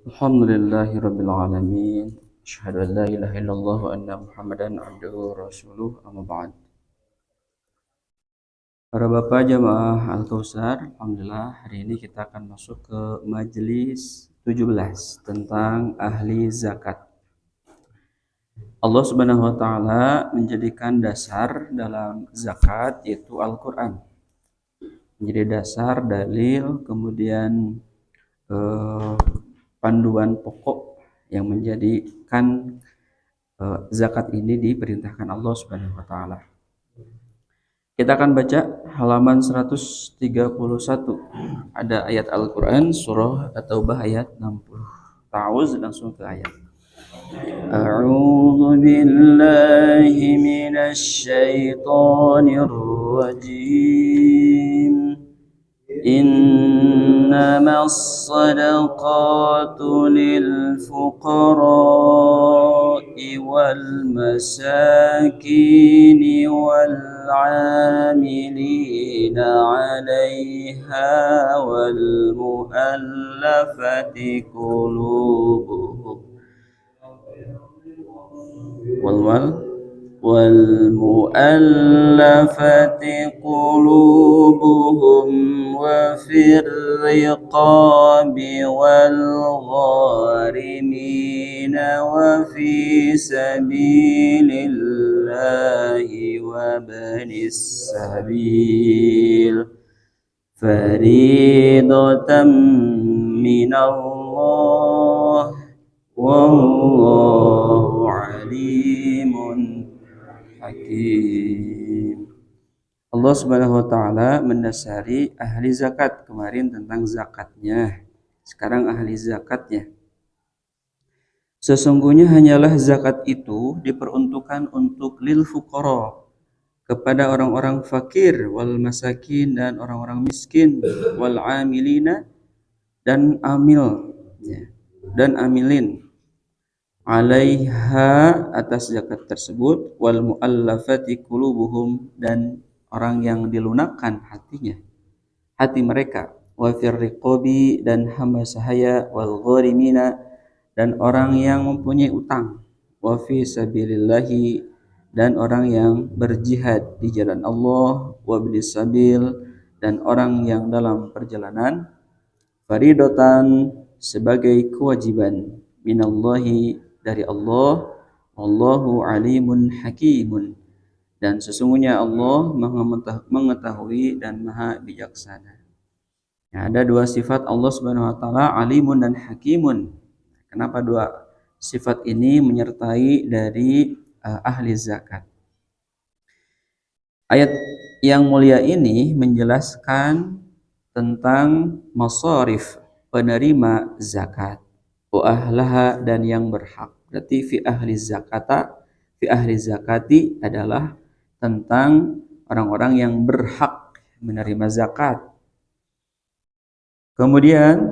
Alhamdulillahi Rabbil Alamin. Asyhadu an la ilaha illallah wa anna Muhammadan abduhu wa rasuluh, amma ba'd. Para bapak jamaah Al-Kautsar, alhamdulillah hari ini kita akan masuk ke majelis 17 tentang ahli zakat. Allah Subhanahu wa taala menjadikan dasar dalam zakat yaitu Al-Qur'an. Menjadi dasar, dalil, kemudian panduan pokok yang menjadikan zakat ini diperintahkan Allah Subhanahu wa taala. Kita akan baca halaman 131. Ada ayat Al-Qur'an surah At-Taubah ayat 60. Ta'awuz langsung ke ayat. A'udzu billahi minasy syaithanir rajim. إنما الصدقات للفقراء والمساكين والعاملين عليها والمؤلفة قلوبهم والمؤلفة قلوبهم وفي الرقاب والغارمين وفي سبيل الله وابن السبيل فريضة من الله والله عليم hakim. Allah Subhanahu wa taala mendasari ahli zakat kemarin tentang zakatnya. Sekarang ahli zakatnya. Sesungguhnya hanyalah zakat itu diperuntukkan untuk lil fuqara, kepada orang-orang fakir, wal masakin dan orang-orang miskin, wal amilina dan amil dan amilin alaiha atas zakat tersebut, wal muallafati qulubuhum dan orang yang dilunakkan hati mereka, wa fir riqabi dan hamba sahaya, wal gharimina dan orang yang mempunyai utang, wa fi sabilillahi dan orang yang berjihad di jalan Allah, wa bil sabil dan orang yang dalam perjalanan, faridatan sebagai kewajiban, minallahi dari Allah, Allahu alimun hakimun dan sesungguhnya Allah Maha mengetahui dan Maha bijaksana. Ya, ada dua sifat Allah Subhanahu wa taala, alimun dan hakimun. Kenapa dua sifat ini menyertai dari ahli zakat? Ayat yang mulia ini menjelaskan tentang masarif penerima zakat, wa ahlaha dan yang berhak. Berarti fi ahli zakati adalah tentang orang-orang yang berhak menerima zakat. Kemudian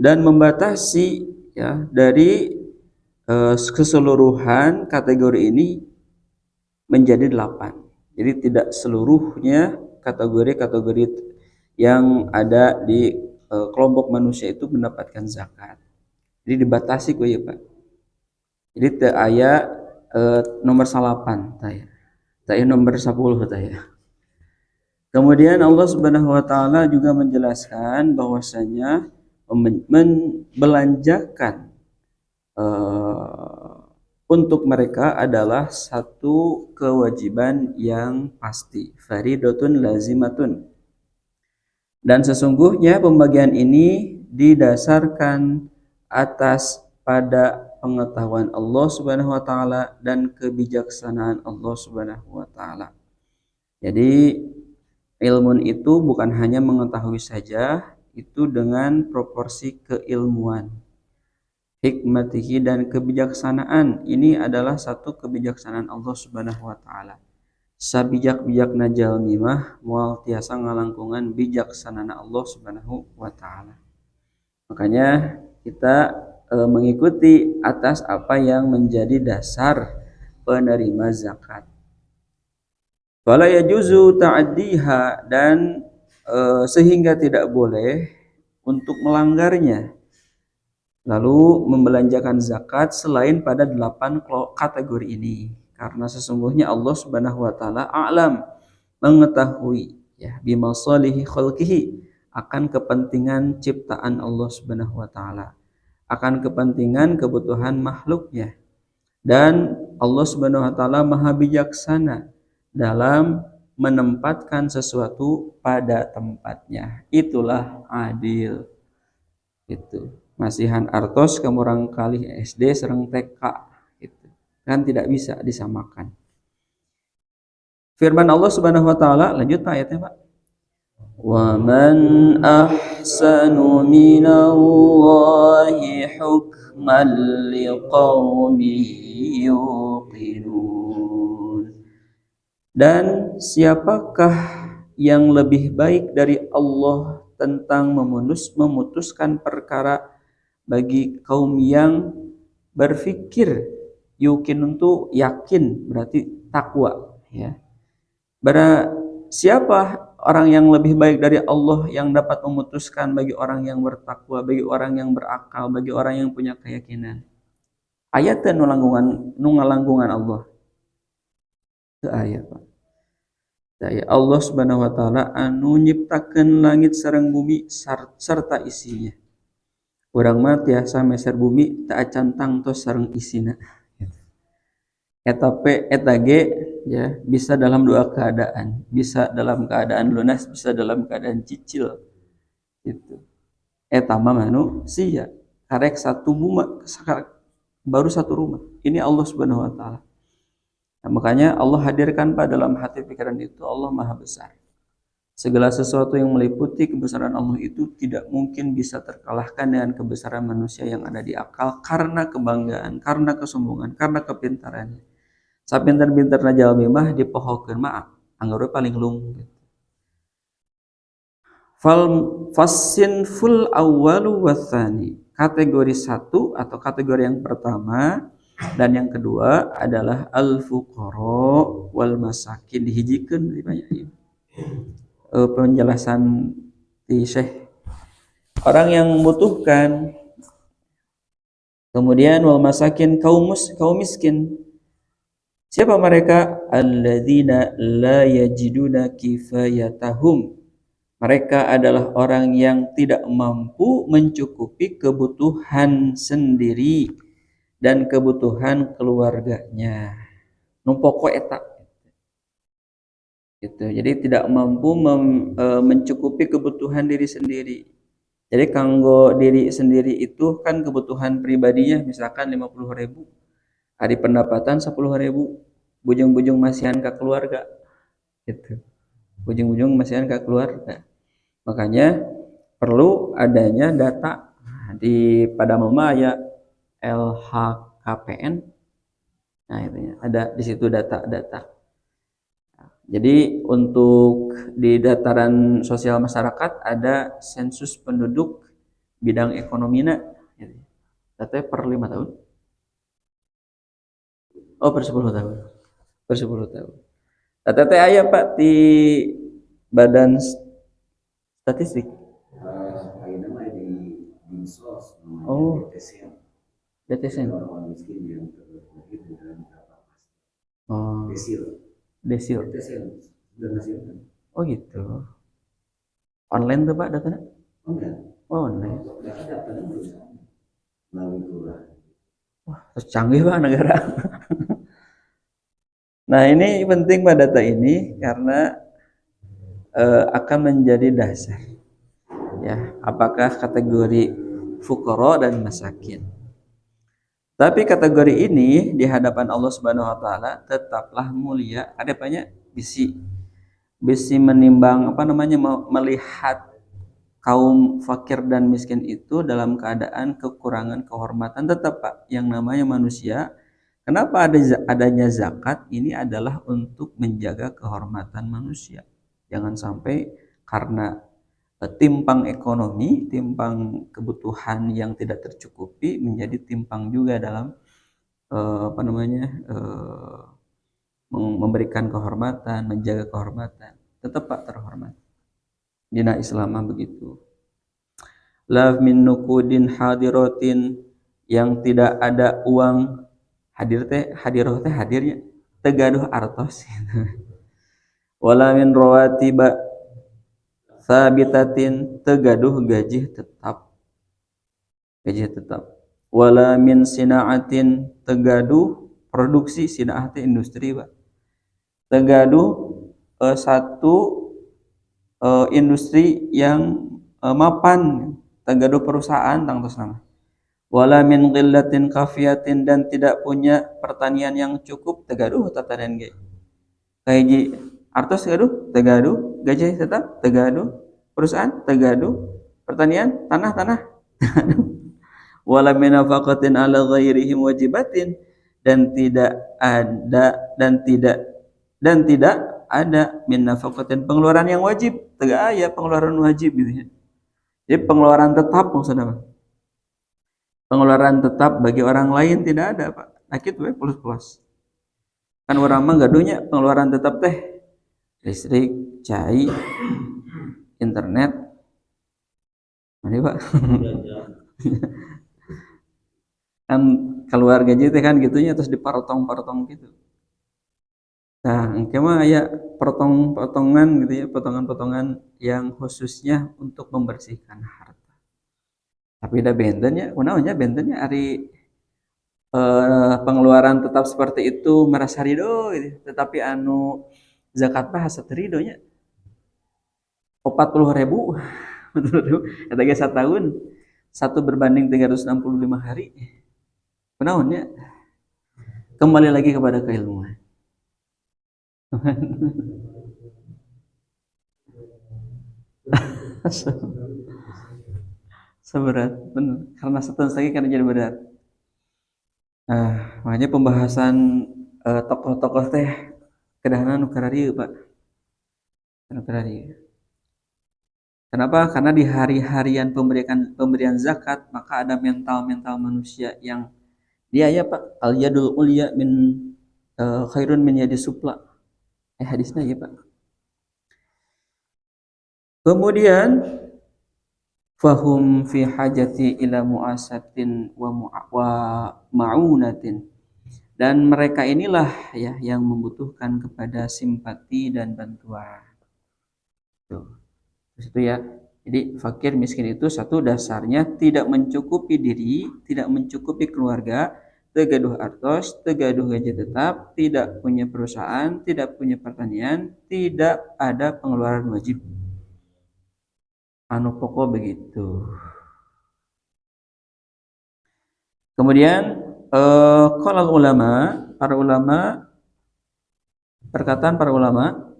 dan membatasi ya dari keseluruhan kategori ini menjadi 8. Jadi tidak seluruhnya kategori-kategori yang ada di kelompok manusia itu mendapatkan zakat. Jadi dibatasi kok ya Pak. Jadi teu aya nomor 8 taya. Teu aya nomor 10 taya. Kemudian Allah Subhanahu wa taala juga menjelaskan bahwasanya membelanjakan untuk mereka adalah satu kewajiban yang pasti, faridatun lazimatun. Dan sesungguhnya pembagian ini didasarkan atas pada pengetahuan Allah Subhanahu wa taala dan kebijaksanaan Allah Subhanahu wa taala. Jadi ilmu itu bukan hanya mengetahui saja, itu dengan proporsi keilmuan, hikmatihi dan kebijaksanaan. Ini adalah satu kebijaksanaan Allah Subhanahu wa taala. Sabijak-bijakna jalmi mah moal tiasa ngalangkungan bijaksanana Allah Subhanahu wa taala. Makanya kita mengikuti atas apa yang menjadi dasar penerima zakat. Fala yajuzu ta'addiha dan sehingga tidak boleh untuk melanggarnya. Lalu membelanjakan zakat selain pada 8 kategori ini. Karena sesungguhnya Allah Subhanahu wa taala a'lam, mengetahui ya bimasalihi khalqihi, akan kepentingan ciptaan Allah Subhanahu wa taala, akan kepentingan kebutuhan makhluknya. Dan Allah Subhanahu wa taala Maha bijaksana dalam menempatkan sesuatu pada tempatnya. Itulah adil. Itu. Masihan artos kemurang kali SD sereng TK itu. Kan tidak bisa disamakan. Firman Allah Subhanahu wa taala, lanjut Pak ayatnya, Pak. Wa man ahsanu minallahi hukman liqaumin yuqinun. Dan siapakah yang lebih baik dari Allah tentang memutuskan perkara bagi kaum yang berfikir. Yukin itu yakin, berarti takwa ya. Siapa orang yang lebih baik dari Allah yang dapat memutuskan bagi orang yang bertakwa, bagi orang yang berakal, bagi orang yang punya keyakinan. Ayatnya nungalanggungan Allah. Itu ayat, Pak. Daya Allah Subhanahu wa taala anu nyiptakeun langit sareng bumi serta isinya. Urang mah tiasa meser bumi tak acantang tos sareng isina. Eta P eta G ya, bisa dalam dua keadaan, bisa dalam keadaan lunas, bisa dalam keadaan cicil. Gitu. Eta mah manusia. Karek satu rumah, baru satu rumah. Ini Allah Subhanahu wa taala. Nah, makanya Allah hadirkan pada dalam hati pikiran itu Allah Maha Besar. Segala sesuatu yang meliputi kebesaran Allah itu tidak mungkin bisa terkalahkan dengan kebesaran manusia yang ada di akal karena kebanggaan, karena kesombongan, karena kepintarannya. Sapintar-pintarna jalmi mah dipohokeun mah anggapnya paling lung. Fasinful awwalu watsani. Kategori 1 atau kategori yang pertama dan yang kedua adalah al-fuqara wal masakin. Dihijikeun banyak penjelasan di Syekh. Orang yang membutuhkan. Kemudian wal masakin, kaum miskin. Siapa mereka? Alladzina la yajiduna kifayatahum. Mereka adalah orang yang tidak mampu mencukupi kebutuhan sendiri dan kebutuhan keluarganya. Nu pokok eta. Gitu. Jadi tidak mampu mencukupi kebutuhan diri sendiri. Jadi kanggo diri sendiri itu kan kebutuhan pribadinya misalkan 50.000. Hari pendapatan 10.000, bujung-bujung masihan ke keluarga, gitu. Bujung-bujung masihan ke keluarga. Makanya perlu adanya data di pada mama ya LHKPN. Nah itu ya, ada di situ data-data. Jadi untuk di dataran sosial masyarakat ada sensus penduduk bidang ekonominya. Datanya per 5 tahun. Oh, per 10 tahun. Per 10 tahun. Data teh aya Pak di Badan Statistik. Ayeuna mah di Dinsos namanya Oh, DTSN. DTSN. Orang miskin yang terlahir di dalam beberapa klaster. Oh, Desil. DTSN sudah nasional. Oh gitu. Online tuh Pak datanya? Enggak. Oh, online. Daftarnya belum sama. Melalui kelurahan. Wah, terus canggih Pak negara. Nah ini penting Pak data ini karena akan menjadi dasar ya apakah kategori fuqara dan masakin. Tapi kategori ini di hadapan Allah Subhanahu wa taala tetaplah mulia. Ada banyak bisi menimbang melihat kaum fakir dan miskin itu dalam keadaan kekurangan kehormatan. Tetap Pak, yang namanya manusia. Kenapa adanya zakat? Ini adalah untuk menjaga kehormatan manusia. Jangan sampai karena timpang ekonomi, timpang kebutuhan yang tidak tercukupi menjadi timpang juga dalam memberikan kehormatan, menjaga kehormatan. Tetap Pak terhormat. Dina Islam begitu. La min nukudin hadiratin yang tidak ada uang hadir teh hadiroh teh hadirnya tegaduh artos wala min rawatiba sabitatin tegaduh gaji tetap wala min sinaatin tegaduh produksi sinaah teh industri Pak tegaduh satu industri yang mapan tegaduh perusahaan tangtos nama wala min qillatin kafiyatin dan tidak punya pertanian yang cukup tegaduh tatanan ge kaiji artos tegaduh gaji tetap tegaduh perusahaan tegaduh pertanian tanah wala min nafaqatin ala ghairihim wajibatin dan tidak ada dan tidak ada min nafaqatin pengeluaran yang wajib teu aya pengeluaran wajib gitu ya jadi pengeluaran tetap maksudnya pengeluaran tetap bagi orang lain tidak ada Pak nakit we plus kan orang mah gaduhnya pengeluaran tetap teh listrik cai internet mana Pak kan keluar gaji teh kan gitunya terus diparotong-parotong gitu nah engke mah aya potongan gitu ya potongan-potongan yang khususnya untuk membersihkan harta tapi da bentennya kunaonnya bentennya ari pengeluaran tetap seperti itu merasa ridho gitu. Tetapi anu zakat mah hasa teridonya 40.000 eta ge satahun 1/365 hari kunaonnya kembali lagi kepada keilmuan seberat benar karena setahun lagi kan jadi berat nah makanya pembahasan tokoh-tokoh teh kedahana nu kararieu Pak nu kararieu kenapa karena di hari-harian pemberian zakat maka ada mental manusia yang dia ya Pak al yadul ulya min khairun min yadis supla hadisnya ya Pak kemudian fahum fi hajati ila muasatin wa ma'unatin dan mereka inilah ya yang membutuhkan kepada simpati dan bantuan tuh itu ya jadi fakir miskin itu satu dasarnya tidak mencukupi diri tidak mencukupi keluarga tegaduh artos tegaduh gaji tetap tidak punya perusahaan tidak punya pertanian tidak ada pengeluaran wajib anu pokok begitu. Kemudian qala perkataan para ulama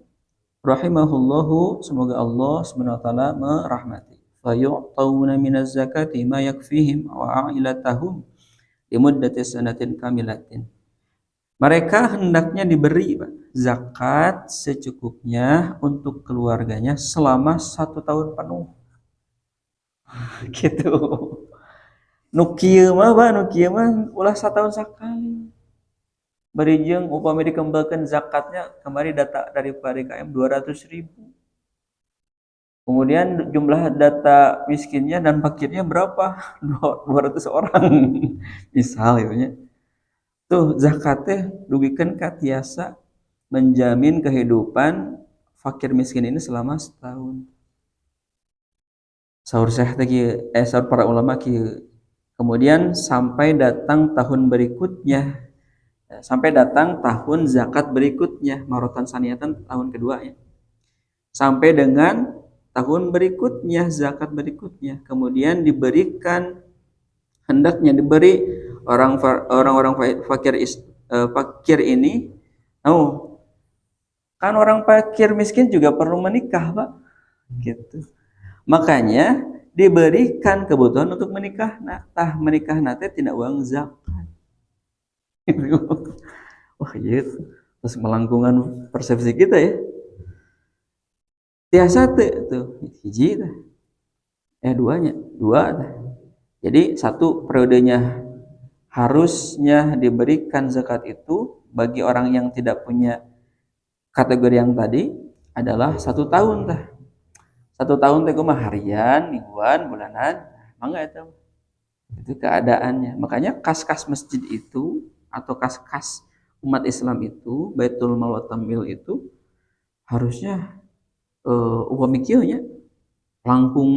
rahimahullahu semoga Allah Subhanahu wa taala merahmati fa yu'tawna minaz zakati ma yakfihim wa a'ilatahum li muddati sanatin kamilatin mereka hendaknya diberi zakat secukupnya untuk keluarganya selama 1 tahun penuh gitu nu kieu mah ulah satahun sakali bari jeung upami dikembangkeun zakatnya kemarin data dari PDKM 200.000 kemudian jumlah data miskinnya dan fakirnya berapa 200 orang misal ya tuh zakatnya dugikeun ka tiasa menjamin kehidupan fakir miskin ini selama setahun saur saur para ulama kieu kemudian sampai datang tahun zakat berikutnya marotan saniatan tahun kedua ya sampai dengan tahun berikutnya zakat berikutnya kemudian hendaknya diberi orang-orang fakir ini kan orang fakir miskin juga perlu menikah Pak gitu makanya diberikan kebutuhan untuk menikah menikah nanti tidak uang zakat wah gitu terus melangkungan persepsi kita ya tiasa tuh hiji dua jadi satu periodenya harusnya diberikan zakat itu bagi orang yang tidak punya kategori yang tadi adalah 1 tahun 1 tahun teh mah harian, mingguan, bulanan, mangga eta. Itu keadaannya. Makanya kas-kas masjid itu atau kas-kas umat Islam itu, Baitul Mal wa Tamil itu harusnya upami kieu nya langkung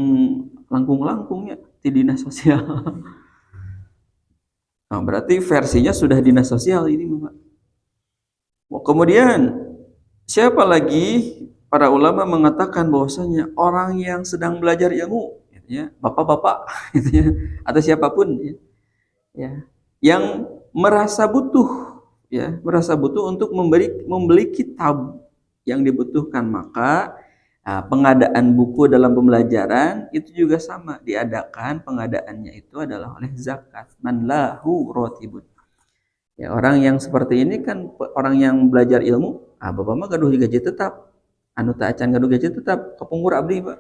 langkung-langkungnya di dinas sosial. Nah, berarti versinya sudah dinas sosial ini, Bapak. Kemudian siapa lagi para ulama mengatakan bahwasanya orang yang sedang belajar ilmu, gitu ya, bapak-bapak, gitu ya, atau siapapun, ya, yang merasa butuh, ya, merasa butuh untuk membeli kitab yang dibutuhkan, maka pengadaan buku dalam pembelajaran itu juga sama, diadakan pengadaannya itu adalah oleh zakat. Man lahu rotibun. Ya, orang yang seperti ini kan orang yang belajar ilmu, bapak mah gaduh gaji tetap, anu teu acan gaduh gaji tetap, kepungkur abdi Pak.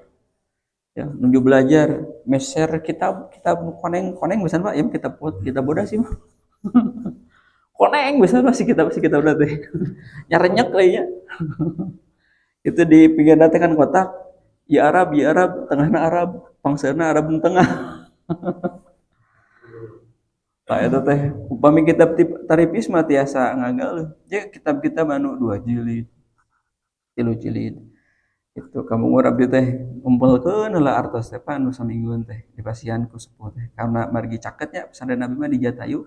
Ya, menuju belajar, meser kitab koneng bisa Pak, ya kita bodas sih mah. Koneng bisa Pak si kitab teh. Nyarenyek kayaknya. Itu di pinggir teh kan kotak, ya Arab, tengahna Arab, pangseuna Arab tengah. Nah, itu teh upami kitab taripis mah tiasa ngagaluh. Jadi kitab-kitab anu 2 jilid, 3 jilid. Itu kamu ngurap di teh ngumpulkeun heula artos teh anu samingguan teh dipasihan ku sepuh teh. Karena margi caketnya pesantren Nabi mah di Jatayu,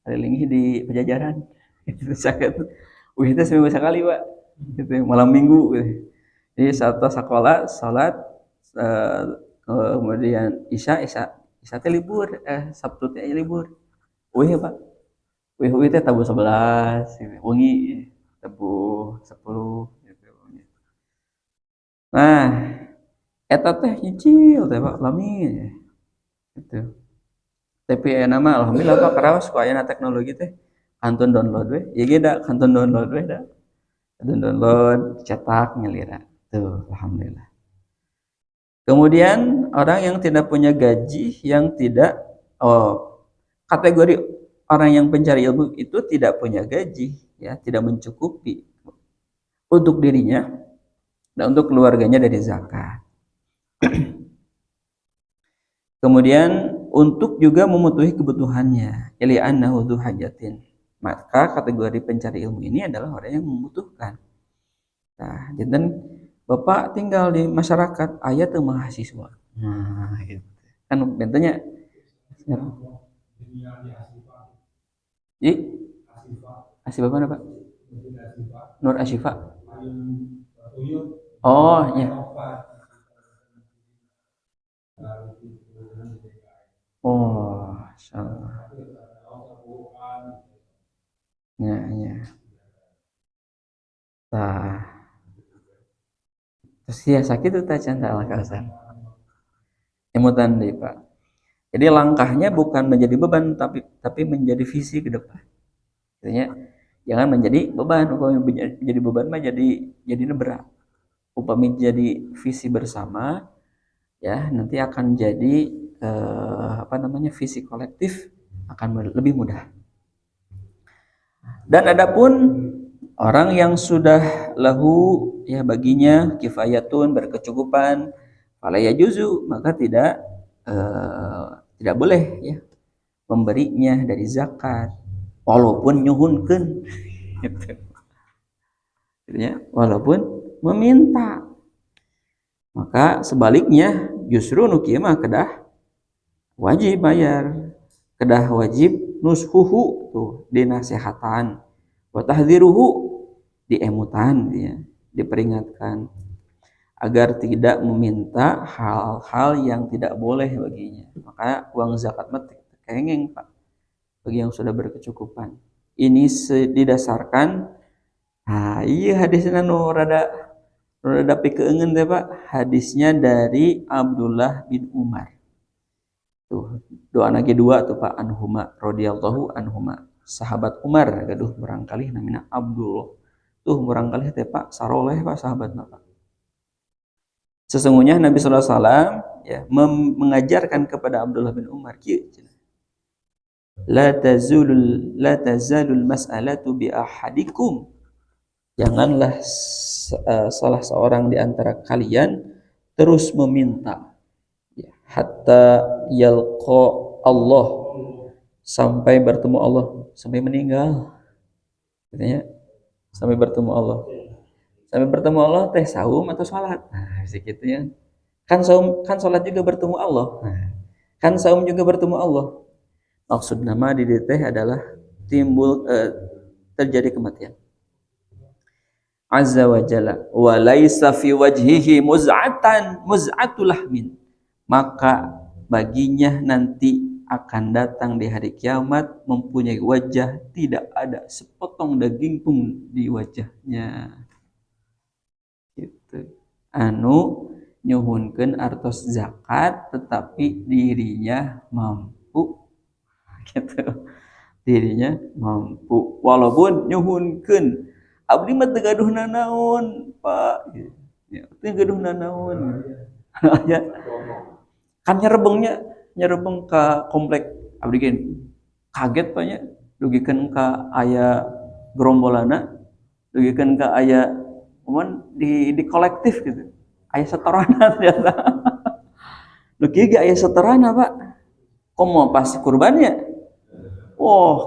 lingih di Pajajaran. Itu caket. Wih teh seminggu sekali, Pak. Gitu malam Minggu. Jadi saat sekolah salat kemudian Isya teh libur, Sabtu teh libur. Wih Pak, wih teh tabu 11, wengi tabu 10 gitu. Nah, eta teh nyicil teh Pak, lami gitu. Tapi nama alhamdulillah Pak karaos ku aya teknologi teh. Kantun download we, ieu ge da kantun download we da. Kantun download, cetak nyelira. Tuh, alhamdulillah. Kemudian orang yang tidak punya gaji, yang tidak kategori orang yang pencari ilmu itu tidak punya gaji, ya, tidak mencukupi untuk dirinya dan untuk keluarganya dari zakat. Kemudian untuk juga memenuhi kebutuhannya, ili annahu dzu hajatin. Maka kategori pencari ilmu ini adalah orang yang membutuhkan. Nah, dan Bapak tinggal di masyarakat, aya teu mahasiswa. Nah, itu. Kan bentenya Ji? Asifah mana Pak? Nur Asyifa. Oh, ya. Oh, salah. Ya, ya. Tah. Terus ya sakit itu tak canda al-kausar. Emutan deh Pak. Jadi langkahnya bukan menjadi beban tapi menjadi visi ke depan. Artinya jangan menjadi beban, upami menjadi beban mah jadi berat. Upami jadi visi bersama, ya nanti akan jadi visi kolektif akan lebih mudah. Dan adapun orang yang sudah lahu, ya baginya kifayatun, berkecukupan, fala yajuzu, maka tidak boleh ya memberinya dari zakat walaupun nyuhunkeun gitu. Ya, walaupun meminta. Maka sebaliknya justru nu kieu mah kedah wajib bayar, kedah wajib nushuhu tuh dinasehatan, wa tahdziruhu diemutan ya, diperingatkan agar tidak meminta hal-hal yang tidak boleh baginya. Maka uang zakat mah kengeng Pak bagi yang sudah berkecukupan. Ini didasarkan iya hadisnya nu rada pikeungeun teh Pak. Hadisnya dari Abdullah bin Umar. Tuh, doa nage dua tuh Pak, anhuma radhiyallahu anhuma. Sahabat Umar gaduh barangkali namina Abdullah. Tuh barangkali teh Pak saroleh Pak sahabatna Pak. Sesungguhnya Nabi sallallahu alaihi wasallam ya mengajarkan kepada Abdullah bin Umar kieu la tazalul mas'alatu bi ahadikum. Janganlah salah seorang di antara kalian terus meminta ya, hatta yalqa Allah, sampai bertemu Allah, sampai meninggal. Artinya sampai bertemu Allah. Sampai bertemu Allah teh saum atau salat. Nah, segitu ya. Kan saum, kan salat juga bertemu Allah. Nah, kan saum juga bertemu Allah. Maksud nama di teh adalah timbul terjadi kematian. Azza wa jalla wa laisa fi wajhihi muz'atul lahmin, maka baginya nanti akan datang di hari kiamat mempunyai wajah tidak ada sepotong daging pun di wajahnya. Gitu. Anu nyuhunkeun artos zakat tetapi dirinya mampu. Gitu. Dirinya mampu walaupun nyuhunkeun abdi mah teu gaduh nanaon Pak, ya teu gaduh nanaon ya kan nyerebeng ka komplek abdi gen kaget Pak nya dugikeun ka aya gerombolana, dugikeun ka aya cuman di kolektif gitu aya setorana ternyata nu kieu ge aya setorana Pak komo pas kurbannya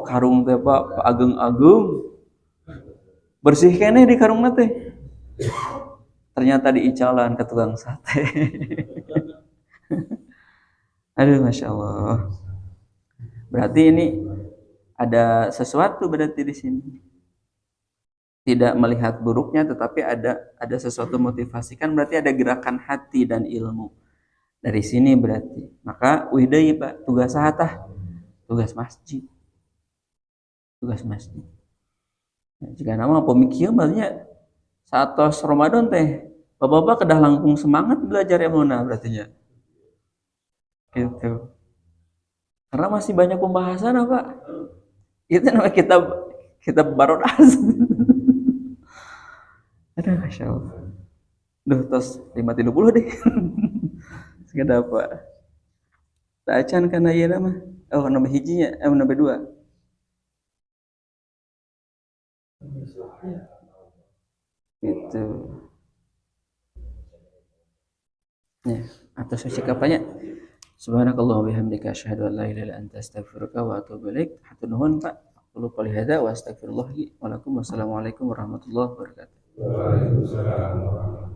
karung teh Pak ageng-ageng bersih kene di karung teh. Ternyata diicalan ke tukang sate. Aduh, masya Allah. Berarti ini ada sesuatu berarti di sini. Tidak melihat buruknya, tetapi ada sesuatu motivasi. Kan berarti ada gerakan hati dan ilmu. Dari sini berarti. Maka deui Pak, tugas sahatah? Tugas masjid. Tugas masjid. Nah, jika nama pemikiran maksudnya saat tos Ramadan teh bapak-bapak kedah langkung semangat belajar emuna berarti gitu karena masih banyak pembahasan apa itu namanya kita barodas. Aduh masya Allah duh tos 5.30 deh sekedar apa tak acan karena iya nama nomor hijinya nomor 2 gitu ya atas sikapnya subhanakallah wa bihamdika asyhadu an la ilaha illa anta astaghfiruka wa atubu ilaik. Hatur nuhun Pak. Aku qouli hadza wa astaghfirullah wa lakum. Wassalamualaikum warahmatullahi wabarakatuh. Waalaikumsalam.